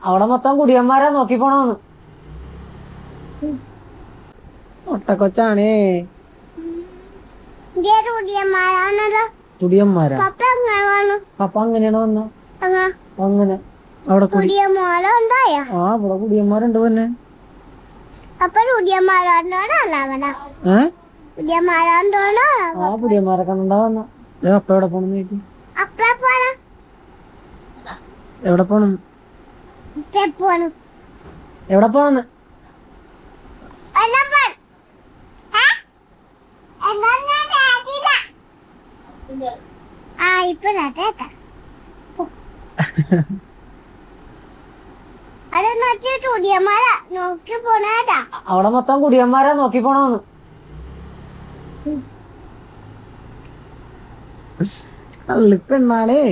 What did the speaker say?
അവിടെ മൊത്തം കുടിയന്മാരാ നോക്കി പോണോന്ന്. ഒട്ടക്കൊച്ചാണേ. കുടിയന്മാരാ. പപ്പ അങ്ങനെയാണ് വന്ന അങ്ങനെ അവിടെ ഇവിടെ കുടിയന്മാരുണ്ട് പിന്നെ. കുടിയന്മാരെ കണ്ടാ വന്ന. അപ്പ എവിടെ പോണെന്ന് ചോദിക്കും. എവിടെ പോണം എവിടെ പോണെന്ന്. അവിടെ മൊത്തം കുടിയന്മാരാ നോക്കി പോണോന്ന്. അള്ളിപ്പെണ്ണാണേ.